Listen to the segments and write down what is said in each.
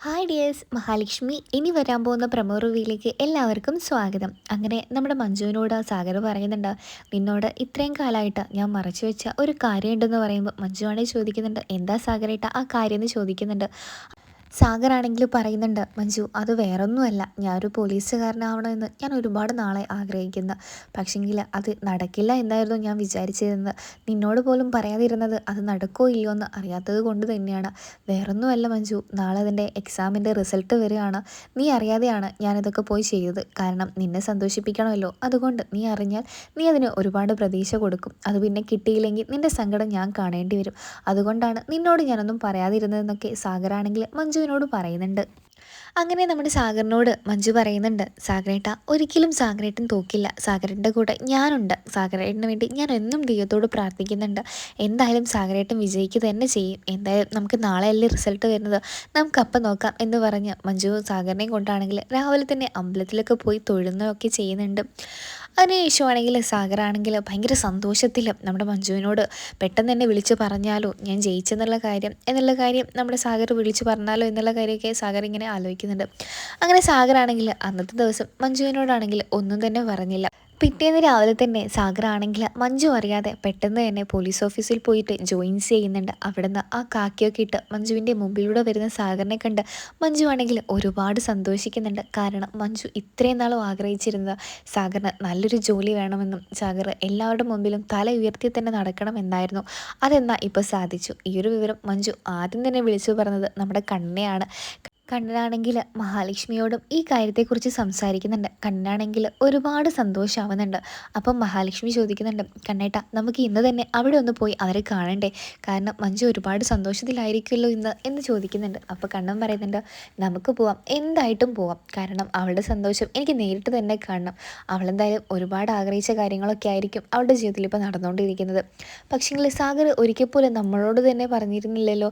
Hi dears, Mahalakshmi ഇനി വരാൻ പോകുന്ന പ്രമോ റിവ്യൂയിലേക്ക് എല്ലാവർക്കും സ്വാഗതം. അങ്ങനെ നമ്മുടെ മഞ്ജുവിനോട് സാഗർ പറയുന്നുണ്ട്, നിന്നോട് ഇത്രയും കാലമായിട്ട് ഞാൻ മറച്ചു വെച്ച ഒരു കാര്യമുണ്ടെന്ന് പറയുമ്പോൾ മഞ്ജുവാണെങ്കിൽ ചോദിക്കുന്നുണ്ട്, എന്താ സാഗരേട്ട ആ കാര്യം എന്ന് ചോദിക്കുന്നുണ്ട്. സാഗറാണെങ്കിൽ പറയുന്നുണ്ട്, മഞ്ജു അത് വേറൊന്നുമല്ല, ഞാനൊരു പോലീസുകാരനാവണമെന്ന് ഞാൻ ഒരുപാട് നാളെ ആഗ്രഹിക്കുന്നു. പക്ഷെങ്കിൽ അത് നടക്കില്ല എന്നായിരുന്നു ഞാൻ വിചാരിച്ചിരുന്നത്. നിന്നോട് പോലും പറയാതിരുന്നത് അത് നടക്കോ ഇല്ലയോ എന്ന് അറിയാത്തത് കൊണ്ട് തന്നെയാണ്. വേറൊന്നുമല്ല മഞ്ജു, നാളെ അതിൻ്റെ എക്സാമിൻ്റെ റിസൾട്ട് വരികയാണ്. നീ അറിയാതെയാണ് ഞാനിതൊക്കെ പോയി ചെയ്തത്. കാരണം നിന്നെ സന്തോഷിപ്പിക്കണമല്ലോ. അതുകൊണ്ട് നീ അറിഞ്ഞാൽ നീ അതിന് ഒരുപാട് പ്രതീക്ഷ കൊടുക്കും. അത് പിന്നെ കിട്ടിയില്ലെങ്കിൽ നിൻ്റെ സങ്കടം ഞാൻ കാണേണ്ടി വരും. അതുകൊണ്ടാണ് നിന്നോട് ഞാനൊന്നും പറയാതിരുന്നതെന്നൊക്കെ സാഗറാണെങ്കിൽ മഞ്ജുവിനോട് പറയുന്നുണ്ട്. അങ്ങനെ നമ്മുടെ സാഗറിനോട് മഞ്ജു പറയുന്നുണ്ട്, സാഗരേട്ട ഒരിക്കലും സാഗരേട്ടൻ തോക്കില്ല, സാഗരേട്ടൻ്റെ കൂടെ ഞാനുണ്ട്, സാഗരേട്ടന് വേണ്ടി ഞാൻ എന്നും ദൈവത്തോട് പ്രാർത്ഥിക്കുന്നുണ്ട്. എന്തായാലും സാഗരേട്ടൻ വിജയിക്കുക തന്നെ ചെയ്യും. എന്തായാലും നമുക്ക് നാളെയല്ലേ റിസൾട്ട് വരുന്നത്, നമുക്കപ്പം നോക്കാം എന്ന് പറഞ്ഞ് മഞ്ജു സാഗറിനെയും കൊണ്ടാണെങ്കിൽ രാവിലെ തന്നെ അമ്പലത്തിലൊക്കെ പോയി തൊഴുന്നതൊക്കെ ചെയ്യുന്നുണ്ട്. അതിനുശേഷമാണെങ്കിൽ സാഗറാണെങ്കിൽ ഭയങ്കര സന്തോഷത്തിൽ നമ്മുടെ മഞ്ജുവിനോട് പെട്ടെന്ന് തന്നെ വിളിച്ച് പറഞ്ഞാലോ ഞാൻ എന്നുള്ള കാര്യം നമ്മുടെ സാഗർ വിളിച്ച് പറഞ്ഞാലോ എന്നുള്ള കാര്യമൊക്കെ സാഗർ ഇങ്ങനെ ആലോചിക്കുന്നുണ്ട്. അങ്ങനെ സാഗറാണെങ്കിൽ അന്നത്തെ ദിവസം മഞ്ജുവിനോടാണെങ്കിൽ ഒന്നും തന്നെ പറഞ്ഞില്ല. പിറ്റേന്ന് രാവിലെ തന്നെ സാഗറാണെങ്കിൽ മഞ്ജു അറിയാതെ പെട്ടെന്ന് തന്നെ പോലീസ് ഓഫീസിൽ പോയിട്ട് ജോയിൻ ചെയ്യുന്നുണ്ട്. അവിടുന്ന് ആ കാക്കിയൊക്കെ ഇട്ട് മഞ്ജുവിൻ്റെ മുമ്പിലൂടെ വരുന്ന സാഗറിനെ കണ്ട് മഞ്ജു ആണെങ്കിൽ ഒരുപാട് സന്തോഷിക്കുന്നുണ്ട്. കാരണം മഞ്ജു ഇത്രയും നാളും ആഗ്രഹിച്ചിരുന്നത് സാഗറിന് നല്ലൊരു ജോലി വേണമെന്നും സാഗർ എല്ലാവരുടെ മുമ്പിലും തല ഉയർത്തി തന്നെ നടക്കണമെന്നായിരുന്നു. അതെന്നാൽ ഇപ്പോൾ സാധിച്ചു. ഈ ഒരു വിവരം മഞ്ജു ആദ്യം തന്നെ വിളിച്ചു പറഞ്ഞത് നമ്മുടെ കണ്ണനെയാണ്. കണ്ണനാണെങ്കിൽ മഹാലക്ഷ്മിയോടും ഈ കാര്യത്തെക്കുറിച്ച് സംസാരിക്കുന്നുണ്ട്. കണ്ണനാണെങ്കിൽ ഒരുപാട് സന്തോഷമാവുന്നുണ്ട്. അപ്പം മഹാലക്ഷ്മി ചോദിക്കുന്നുണ്ട്, കണ്ണേട്ട നമുക്ക് ഇന്ന് തന്നെ അവിടെ ഒന്ന് പോയി അവരെ കാണണ്ടേ, കാരണം മഞ്ജു ഒരുപാട് സന്തോഷത്തിലായിരിക്കുമല്ലോ ഇന്ന് എന്ന് ചോദിക്കുന്നുണ്ട്. അപ്പോൾ കണ്ണൻ പറയുന്നുണ്ട്, നമുക്ക് പോവാം, എന്തായിട്ടും പോവാം, കാരണം അവളുടെ സന്തോഷം എനിക്ക് നേരിട്ട് തന്നെ കാണണം. അവളെന്തായാലും ഒരുപാട് ആഗ്രഹിച്ച കാര്യങ്ങളൊക്കെ ആയിരിക്കും അവളുടെ ജീവിതത്തിൽ ഇപ്പോൾ നടന്നുകൊണ്ടിരിക്കുന്നത്. പക്ഷേങ്കിൽ സാഗർ ഒരിക്കൽ പോലും നമ്മളോട് തന്നെ പറഞ്ഞിരുന്നില്ലല്ലോ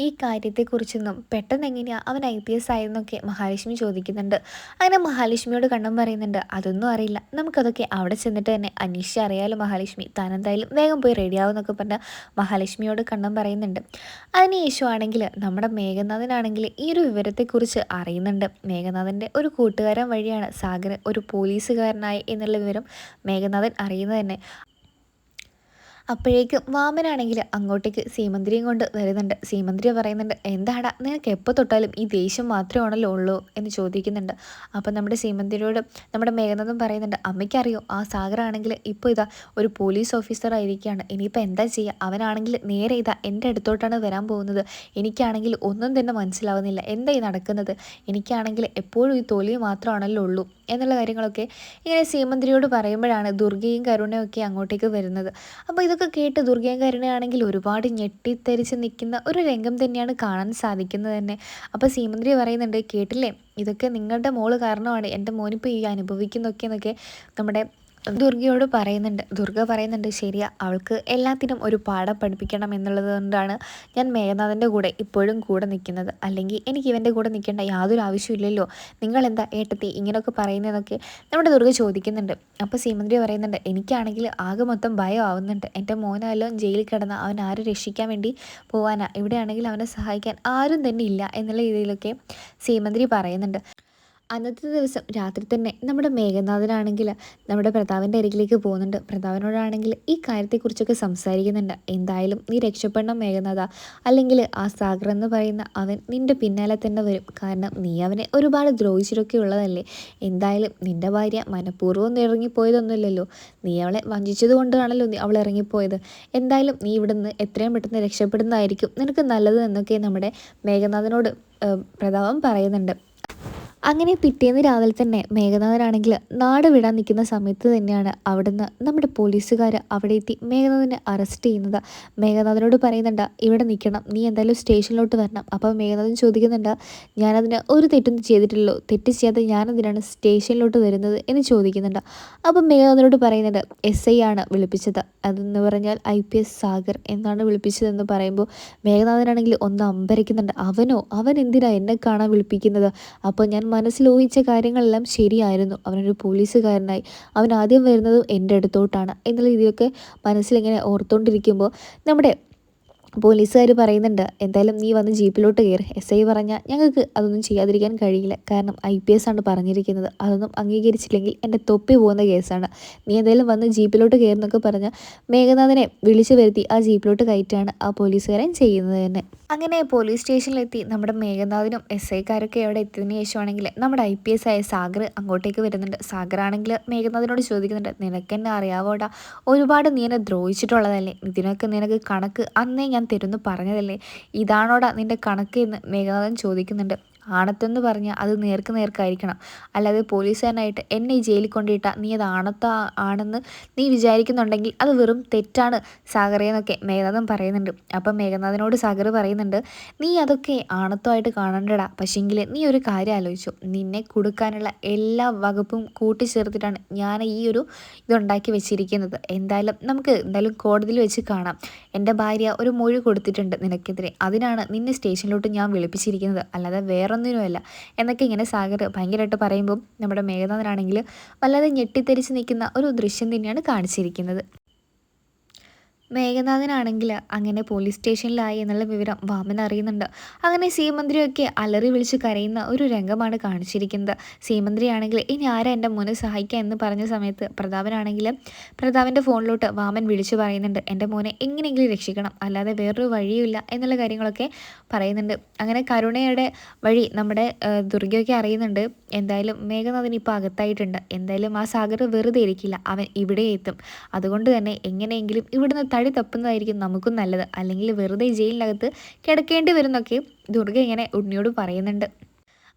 ഈ കാര്യത്തെക്കുറിച്ചൊന്നും. പെട്ടെന്ന് എങ്ങനെയാണ് അവൻ IPS ആയെന്നൊക്കെ മഹാലക്ഷ്മി ചോദിക്കുന്നുണ്ട്. അങ്ങനെ മഹാലക്ഷ്മിയോട് കണ്ണൻ പറയുന്നുണ്ട്, അതൊന്നും അറിയില്ല, നമുക്കതൊക്കെ അവിടെ ചെന്നിട്ട് തന്നെ അന്വേഷിച്ച് അറിയാലോ മഹാലക്ഷ്മി, താൻ എന്തായാലും വേഗം പോയി റെഡിയാവുമെന്നൊക്കെ പറഞ്ഞ് മഹാലക്ഷ്മിയോട് കണ്ണൻ പറയുന്നുണ്ട്. അതിന് ശേഷമാണെങ്കിൽ നമ്മുടെ മേഘനാഥനാണെങ്കിൽ ഈ ഒരു വിവരത്തെക്കുറിച്ച് അറിയുന്നുണ്ട്. മേഘനാഥൻ്റെ ഒരു കൂട്ടുകാരൻ വഴിയാണ് സാഗർ ഒരു പോലീസുകാരനായി എന്നുള്ള വിവരം മേഘനാഥൻ അറിയുന്നത് തന്നെ. അപ്പോഴേക്കും വാമനാണെങ്കിൽ അങ്ങോട്ടേക്ക് സീമന്തിരിയും കൊണ്ട് വരുന്നുണ്ട്. സീമന്തിരി പറയുന്നുണ്ട്, എന്താടാ നിനക്ക് എപ്പോൾ തൊട്ടാലും ഈ ദേഷ്യം മാത്രമാണല്ലോ ഉള്ളൂ എന്ന് ചോദിക്കുന്നുണ്ട്. അപ്പം നമ്മുടെ സീമന്തിരിയോട് നമ്മുടെ മേഘനാഥൻ പറയുന്നുണ്ട്, അമ്മയ്ക്കറിയോ ആ സാഗറാണെങ്കിൽ ഇപ്പോൾ ഇതാ ഒരു പോലീസ് ഓഫീസറായിരിക്കുകയാണ്, ഇനിയിപ്പോൾ എന്താ ചെയ്യുക, അവനാണെങ്കിൽ നേരെ ഇതാ എൻ്റെ അടുത്തോട്ടാണ് വരാൻ പോകുന്നത്. എനിക്കാണെങ്കിൽ ഒന്നും തന്നെ മനസ്സിലാവുന്നില്ല, എന്താ ഈ നടക്കുന്നത്, എനിക്കാണെങ്കിൽ എപ്പോഴും ഈ തോൽവി മാത്രമാണല്ലോ ഉള്ളൂ എന്നുള്ള കാര്യങ്ങളൊക്കെ ഇങ്ങനെ സീമന്തിരിയോട് പറയുമ്പോഴാണ് ദുർഗയും കരുണയും ഒക്കെ അങ്ങോട്ടേക്ക് വരുന്നത്. അപ്പോൾ ഇതൊക്കെ കേട്ട് ദുർഗയും കരുണയാണെങ്കിൽ ഒരുപാട് ഞെട്ടിത്തരിച്ച് നിൽക്കുന്ന ഒരു രംഗം തന്നെയാണ് കാണാൻ സാധിക്കുന്നത് തന്നെ. അപ്പോൾ സീമന്തിരി പറയുന്നുണ്ട്, കേട്ടില്ലേ, ഇതൊക്കെ നിങ്ങളുടെ മോള് കാരണമാണ് എൻ്റെ മോനിപ്പോൾ ഈ അനുഭവിക്കുന്നൊക്കെ എന്നൊക്കെ നമ്മുടെ ദുർഗയോട് പറയുന്നുണ്ട്. ദുർഗ പറയുന്നുണ്ട്, ശരിയാ, അവൾക്ക് എല്ലാത്തിനും ഒരു പാഠം പഠിപ്പിക്കണം എന്നുള്ളത് കൊണ്ടാണ് ഞാൻ മേഘനാഥൻ്റെ കൂടെ ഇപ്പോഴും കൂടെ നിൽക്കുന്നത്, അല്ലെങ്കിൽ എനിക്ക് ഇവൻ്റെ കൂടെ നിൽക്കേണ്ട യാതൊരു ആവശ്യമില്ലല്ലോ, നിങ്ങളെന്താ ഏട്ടത്തി ഇങ്ങനെയൊക്കെ പറയുന്നതെന്നൊക്കെ നമ്മുടെ ദുർഗ ചോദിക്കുന്നുണ്ട്. അപ്പോൾ സീമന്തിരി പറയുന്നുണ്ട്, എനിക്കാണെങ്കിൽ ആകെ മൊത്തം ഭയം ആവുന്നുണ്ട്, എൻ്റെ മോനെല്ലാം ജയിലിൽ കിടന്ന് അവൻ ആരും രക്ഷിക്കാൻ വേണ്ടി പോകാനാണ്, ഇവിടെയാണെങ്കിൽ അവനെ സഹായിക്കാൻ ആരും തന്നെ ഇല്ല എന്നുള്ള രീതിയിലൊക്കെ സീമന്തിരി പറയുന്നുണ്ട്. അന്നത്തെ ദിവസം രാത്രി തന്നെ നമ്മുടെ മേഘനാഥനാണെങ്കിൽ നമ്മുടെ പ്രതാപൻ്റെ അരികിലേക്ക് പോകുന്നുണ്ട്. പ്രതാപനോടാണെങ്കിൽ ഈ കാര്യത്തെക്കുറിച്ചൊക്കെ സംസാരിക്കുന്നുണ്ട്. എന്തായാലും നീ രക്ഷപ്പെടണം മേഘനാഥ, അല്ലെങ്കിൽ ആ സാഗർ എന്ന് പറയുന്ന അവൻ നിൻ്റെ പിന്നാലെ തന്നെ വരും, കാരണം നീ അവനെ ഒരുപാട് ദ്രോഹിച്ചിട്ടൊക്കെ ഉള്ളതല്ലേ. എന്തായാലും നിൻ്റെ ഭാര്യ മനഃപൂർവ്വം ഇറങ്ങിപ്പോയതൊന്നുമില്ലല്ലോ, നീ അവളെ വഞ്ചിച്ചത് കൊണ്ടാണല്ലോ അവൾ ഇറങ്ങിപ്പോയത്. എന്തായാലും നീ ഇവിടുന്ന് എത്രയും പെട്ടെന്ന് രക്ഷപ്പെടുന്നതായിരിക്കും നിനക്ക് നല്ലത് എന്നൊക്കെ നമ്മുടെ മേഘനാഥനോട് പ്രതാപം പറയുന്നുണ്ട്. അങ്ങനെ പിറ്റേന്ന് രാവിലെ തന്നെ മേഘനാഥനാണെങ്കിൽ നാട് വിടാൻ നിൽക്കുന്ന സമയത്ത് തന്നെയാണ് അവിടുന്ന് നമ്മുടെ പോലീസുകാർ അവിടെ എത്തി മേഘനാഥനെ അറസ്റ്റ് ചെയ്യുന്നത്. മേഘനാഥനോട് പറയുന്നുണ്ട്, ഇവിടെ നിൽക്കണം, നീ എന്തായാലും സ്റ്റേഷനിലോട്ട് വരണം. അപ്പോൾ മേഘനാഥൻ ചോദിക്കുന്നുണ്ട്, ഞാനതിന് ഒരു തെറ്റൊന്നും ചെയ്തിട്ടില്ലല്ലോ, തെറ്റ് ചെയ്യാതെ ഞാനെന്തിനാണ് സ്റ്റേഷനിലോട്ട് വരുന്നത് എന്ന് ചോദിക്കുന്നുണ്ട്. അപ്പം മേഘനാഥനോട് പറയുന്നുണ്ട്, SI ആണ് വിളിപ്പിച്ചത്, അതെന്ന് പറഞ്ഞാൽ IPS സാഗർ എന്നാണ് വിളിപ്പിച്ചതെന്ന് പറയുമ്പോൾ മേഘനാഥനാണെങ്കിൽ ഒന്ന് അമ്പരയ്ക്കുന്നുണ്ട്. അവൻ എന്തിനാ എന്നെ കാണാൻ വിളിപ്പിക്കുന്നത്, അപ്പോൾ ഞാൻ മനസ്സിലൂഹിച്ച കാര്യങ്ങളെല്ലാം ശരിയായിരുന്നു, അവനൊരു പോലീസുകാരനായി അവൻ ആദ്യം വരുന്നതും എൻ്റെ അടുത്തോട്ടാണ് എന്നുള്ള രീതിയൊക്കെ മനസ്സിലിങ്ങനെ ഓർത്തുകൊണ്ടിരിക്കുമ്പോൾ നമ്മുടെ പോലീസുകാർ പറയുന്നുണ്ട്, എന്തായാലും നീ വന്ന് ജീപ്പിലോട്ട് കയറി. എസ് ഐ പറഞ്ഞാൽ ഞങ്ങൾക്ക് അതൊന്നും ചെയ്യാതിരിക്കാൻ കഴിയില്ല, കാരണം IPS ആണ് പറഞ്ഞിരിക്കുന്നത്, അതൊന്നും അംഗീകരിച്ചില്ലെങ്കിൽ എൻ്റെ തൊപ്പി പോകുന്ന കേസാണ്. നീ എന്തായാലും വന്ന് ജീപ്പിലോട്ട് കയറുന്നൊക്കെ പറഞ്ഞ് മേഘനാഥനെ വിളിച്ചു വരുത്തി ആ ജീപ്പിലോട്ട് കയറ്റാണ് ആ പോലീസുകാരൻ ചെയ്യുന്നത് തന്നെ. അങ്ങനെ പോലീസ് സ്റ്റേഷനിലെത്തി നമ്മുടെ മേഘനാഥനും SI അവിടെ എത്തിയതിന് ശേഷമാണെങ്കിൽ നമ്മുടെ IPS ആയ സാഗർ അങ്ങോട്ടേക്ക് വരുന്നുണ്ട്. സാഗർ ആണെങ്കിൽ മേഘനാഥനോട് ചോദിക്കുന്നുണ്ട്, നിനക്കെന്നെ അറിയാവോടാ, ഒരുപാട് നീ എന്നെ ദ്രോഹിച്ചിട്ടുള്ളതല്ലേ, ഇതിനൊക്കെ നിനക്ക് കണക്ക് അന്നേ ഞാൻ തരുമെന്ന് പറഞ്ഞതല്ലേ, ഇതാണോടാ നിൻ്റെ കണക്ക് എന്ന് മേഘനാഥൻ ചോദിക്കുന്നുണ്ട്. ആണത്തെന്ന് പറഞ്ഞാൽ അത് നേർക്ക് നേർക്കായിരിക്കണം, അല്ലാതെ പോലീസുകാരനായിട്ട് എന്നെ ഈ ജയിലിൽ കൊണ്ടിട്ടാൽ നീ അത് ആണെന്ന് നീ വിചാരിക്കുന്നുണ്ടെങ്കിൽ അത് വെറും തെറ്റാണ് സാഗറേന്നൊക്കെ മേഘനാഥൻ പറയുന്നുണ്ട്. അപ്പം മേഘനാഥനോട് സാഗർ പറയുന്നുണ്ട്, നീ അതൊക്കെ ആണത്വമായിട്ട് കാണണ്ടടാ, പക്ഷേങ്കിൽ നീ ഒരു കാര്യം ആലോചിച്ചു, നിന്നെ കൊടുക്കാനുള്ള എല്ലാ വകുപ്പും കൂട്ടിച്ചേർത്തിട്ടാണ് ഞാൻ ഈ ഒരു ഇതുണ്ടാക്കി വെച്ചിരിക്കുന്നത്. എന്തായാലും കോടതിയിൽ വെച്ച് കാണാം. എൻ്റെ ഭാര്യ ഒരു മൊഴി കൊടുത്തിട്ടുണ്ട് നിനക്കെതിരെ, അതിനാണ് നിന്നെ സ്റ്റേഷനിലോട്ട് ഞാൻ വിളിപ്പിച്ചിരിക്കുന്നത്, അല്ലാതെ വേറൊന്നിനുമല്ല എന്നൊക്കെ ഇങ്ങനെ സാഗർ ഭയങ്കരമായിട്ട് പറയുമ്പം നമ്മുടെ മേഘനാഥനാണെങ്കിൽ വല്ലാതെ ഞെട്ടിത്തെറിച്ച് നിൽക്കുന്ന ഒരു ദൃശ്യം തന്നെയാണ് കാണിച്ചിരിക്കുന്നത്. മേഘനാഥനാണെങ്കിൽ അങ്ങനെ പോലീസ് സ്റ്റേഷനിലായി എന്നുള്ള വിവരം വാമൻ അറിയുന്നുണ്ട്. അങ്ങനെ സീമന്ത്രിയൊക്കെ അലറി വിളിച്ച് കരയുന്ന ഒരു രംഗമാണ് കാണിച്ചിരിക്കുന്നത്. സീമന്ത്രിയാണെങ്കിൽ ഇനി ആരാ എൻ്റെ മോനെ സഹായിക്കുക എന്ന് പറഞ്ഞ സമയത്ത് പ്രതാപൻ്റെ ഫോണിലോട്ട് വാമൻ വിളിച്ചു പറയുന്നുണ്ട്, എൻ്റെ മോനെ എങ്ങനെയെങ്കിലും രക്ഷിക്കണം, അല്ലാതെ വേറൊരു വഴിയുമില്ല എന്നുള്ള കാര്യങ്ങളൊക്കെ പറയുന്നുണ്ട്. അങ്ങനെ കരുണയുടെ വഴി നമ്മുടെ ദുർഗയൊക്കെ അറിയുന്നുണ്ട്. എന്തായാലും മേഘനാഥൻ ഇപ്പോൾ അകത്തായിട്ടുണ്ട്. എന്തായാലും ആ സാഗർ വെറുതെ ഇരിക്കില്ല, അവൻ ഇവിടെ എത്തും. അതുകൊണ്ട് തന്നെ എങ്ങനെയെങ്കിലും ഇവിടുന്ന് തടി തപ്പുന്നതായിരിക്കും നമുക്കും നല്ലത്, അല്ലെങ്കിൽ വെറുതെ ജയിലിനകത്ത് കിടക്കേണ്ടി വരുന്നൊക്കെ ദുർഗ ഇങ്ങനെ ഉണ്ണിയോട് പറയുന്നുണ്ട്.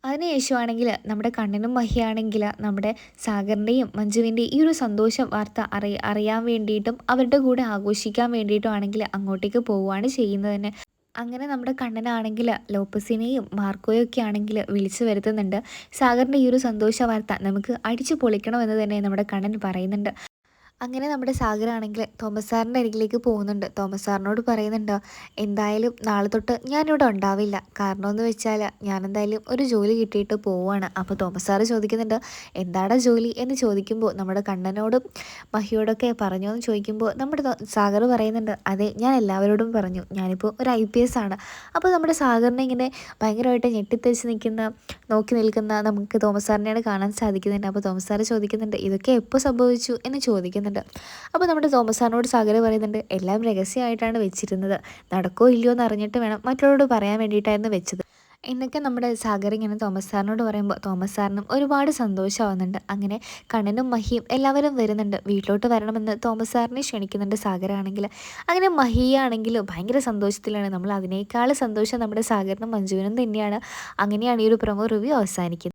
അതിനുശേഷമാണെങ്കിൽ നമ്മുടെ കണ്ണനും മഹിയാണെങ്കിൽ നമ്മുടെ സാഗറിൻ്റെയും മഞ്ജുവിൻ്റെയും ഈ ഒരു സന്തോഷ വാർത്ത അറിയാൻ വേണ്ടിയിട്ടും അവരുടെ കൂടെ ആഘോഷിക്കാൻ വേണ്ടിയിട്ടും ആണെങ്കിൽ അങ്ങോട്ടേക്ക് പോവുകയാണ് ചെയ്യുന്നത് തന്നെ. അങ്ങനെ നമ്മുടെ കണ്ണനാണെങ്കിൽ ലോപ്പസിനെയും മാർക്കോയും ഒക്കെ ആണെങ്കിൽ വിളിച്ചു വരുത്തുന്നുണ്ട്. സാഗറിൻ്റെ ഈ ഒരു സന്തോഷ വാർത്ത നമുക്ക് അടിച്ചു പൊളിക്കണമെന്ന് തന്നെ നമ്മുടെ കണ്ണൻ പറയുന്നുണ്ട്. അങ്ങനെ നമ്മുടെ സാഗറാണെങ്കിൽ തോമസ് സാറിൻ്റെ അരികിലേക്ക് പോകുന്നുണ്ട്. തോമസ് സാറിനോട് പറയുന്നുണ്ട്, എന്തായാലും നാളെ തൊട്ട് ഞാനിവിടെ ഉണ്ടാവില്ല, കാരണമെന്ന് വെച്ചാൽ ഞാൻ എന്തായാലും ഒരു ജോലി കിട്ടിയിട്ട് പോവുകയാണ്. അപ്പോൾ തോമസ് സാറ് ചോദിക്കുന്നുണ്ട്, എന്താടാ ജോലി എന്ന് ചോദിക്കുമ്പോൾ നമ്മുടെ കണ്ണനോടും മഹിയോടൊക്കെ പറഞ്ഞോ എന്ന് ചോദിക്കുമ്പോൾ നമ്മുടെ സാഗർ പറയുന്നുണ്ട്, അതെ ഞാൻ എല്ലാവരോടും പറഞ്ഞു, ഞാനിപ്പോൾ ഒരു IPS ആണ്. അപ്പോൾ നമ്മുടെ സാഗറിനെ ഇങ്ങനെ ഭയങ്കരമായിട്ട് ഞെട്ടിത്തെറിച്ച് നോക്കി നിൽക്കുന്ന നമുക്ക് തോമസ് സാറിനെയാണ് കാണാൻ സാധിക്കുന്നുണ്ട്. അപ്പോൾ തോമസ് സാറ് ചോദിക്കുന്നുണ്ട്, ഇതൊക്കെ എപ്പോൾ സംഭവിച്ചു എന്ന് ചോദിക്കുന്നുണ്ട്. അപ്പോൾ നമ്മുടെ തോമസ് സാറിനോട് സാഗർ പറയുന്നുണ്ട്, എല്ലാം രഹസ്യമായിട്ടാണ് വെച്ചിരുന്നത്, നടക്കോ ഇല്ലയോ എന്ന് അറിഞ്ഞിട്ട് വേണം മറ്റുള്ളവരോട് പറയാൻ വേണ്ടിയിട്ടായിരുന്നു വെച്ചത് എന്നൊക്കെ നമ്മുടെ സാഗർ ഇങ്ങനെ തോമസ് സാറിനോട് പറയുമ്പോൾ തോമസ് സാറിനും ഒരുപാട് സന്തോഷമാവുന്നുണ്ട്. അങ്ങനെ കണ്ണനും മഹിയും എല്ലാവരും വരുന്നുണ്ട്. വീട്ടിലോട്ട് വരണമെന്ന് തോമസ് സാറിനെ ക്ഷണിക്കുന്നുണ്ട് സാഗറാണെങ്കിൽ. അങ്ങനെ മഹിയാണെങ്കിൽ ഭയങ്കര സന്തോഷത്തിലാണ്. നമ്മൾ അതിനേക്കാൾ സന്തോഷം നമ്മുടെ സാഗറിനും മഞ്ജുവിനും തന്നെയാണ്. അങ്ങനെയാണ് ഈ ഒരു പ്രൊമോ റിവ്യൂ അവസാനിക്കുന്നത്.